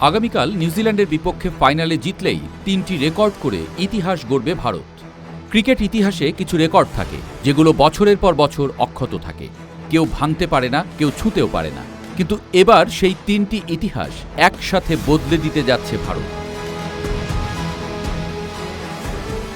আগামীকাল নিউজিল্যান্ডের বিপক্ষে ফাইনালে জিতলেই ৩টি রেকর্ড করে ইতিহাস গড়বে ভারত। ক্রিকেট ইতিহাসে কিছু রেকর্ড থাকে যেগুলো বছরের পর বছর অক্ষত থাকে, কেউ ভাঙতে পারে না, কেউ ছুঁতেও পারে না। কিন্তু এবার সেই ৩টি ইতিহাস একসাথে বদলে দিতে যাচ্ছে ভারত।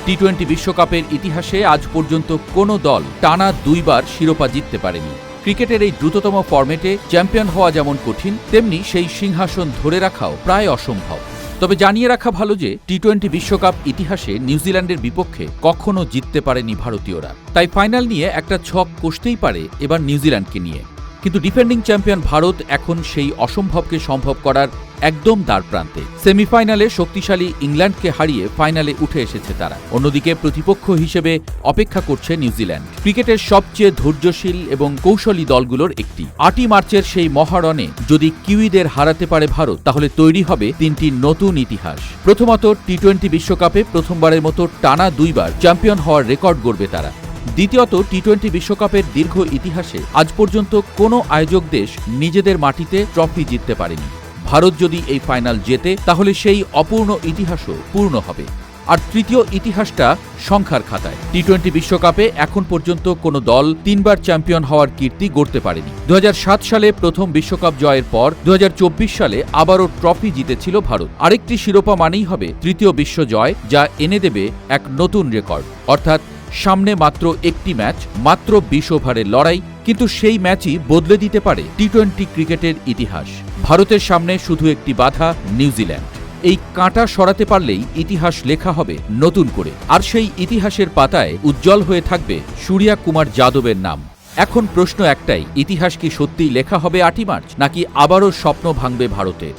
টি-20 বিশ্বকাপের ইতিহাসে আজ পর্যন্ত কোনো দল টানা ২ বার শিরোপা জিততে পারেনি। ক্রিকেটের এই দ্রুততম ফরম্যাটে চ্যাম্পিয়ন হওয়া যেমন কঠিন, তেমনি সেই সিংহাসন ধরে রাখাও প্রায় অসম্ভব। তবে জানিয়ে রাখা ভালো যে টি-20 বিশ্বকাপ ইতিহাসে নিউজিল্যান্ডের বিপক্ষে কখনো জিততে পারেনি ভারতীয়রা। তাই ফাইনাল নিয়ে একটা ছক কষতেই পারে এবার নিউজিল্যান্ডকে নিয়ে। কিন্তু ডিফেন্ডিং চ্যাম্পিয়ন ভারত এখন সেই অসম্ভবকে সম্ভব করার একদম দ্বারপ্রান্তে। সেমিফাইনালে শক্তিশালী ইংল্যান্ডকে হারিয়ে ফাইনালে উঠে এসেছে তারা। অন্যদিকে প্রতিপক্ষ হিসেবে অপেক্ষা করছে নিউজিল্যান্ড, ক্রিকেটের সবচেয়ে ধৈর্যশীল এবং কৌশলী দলগুলোর একটি। ৮ই মার্চের সেই মহারণে যদি কিউইদের হারাতে পারে ভারত, তাহলে তৈরি হবে ৩টি নতুন ইতিহাস। প্রথমত, টি-20 বিশ্বকাপে প্রথমবারের মতো টানা ২ বার চ্যাম্পিয়ন হওয়ার রেকর্ড গড়বে তারা। দ্বিতীয়ত, টি-20 বিশ্বকাপের দীর্ঘ ইতিহাসে আজ পর্যন্ত কোনো আয়োজক দেশ নিজেদের মাটিতে ট্রফি জিততে পারেনি। ভারত যদি এই ফাইনাল জেতে, তাহলে সেই অপূর্ণ ইতিহাসও পূর্ণ হবে। আর তৃতীয় ইতিহাসটা সংখ্যার খাতায়। টি-20 বিশ্বকাপে এখন পর্যন্ত কোনো দল ৩ বার চ্যাম্পিয়ন হওয়ার কীর্তি গড়তে পারেনি। ২০০৭ সালে প্রথম বিশ্বকাপ জয়ের পর ২০২৪ সালে আবারও ট্রফি জিতেছিল ভারত। আরেকটি শিরোপা মানেই হবে তৃতীয় বিশ্ব জয়, যা এনে দেবে এক নতুন রেকর্ড। অর্থাৎ সামনে মাত্র একটি ম্যাচ, মাত্র ২০ ওভারের লড়াই, কিন্তু সেই ম্যাচই বদলে দিতে পারে টি-20 ক্রিকেটের ইতিহাস। ভারতের সামনে শুধু একটি বাধা, নিউজিল্যান্ড। এই কাঁটা সরাতে পারলেই ইতিহাস লেখা হবে নতুন করে। আর সেই ইতিহাসের পাতায় উজ্জ্বল হয়ে থাকবে সূর্যা কুমার যাদবের নাম। এখন প্রশ্ন একটাই, ইতিহাস কি সত্যিই লেখা হবে ৮ই মার্চ, নাকি আবারও স্বপ্ন ভাঙবে ভারতের?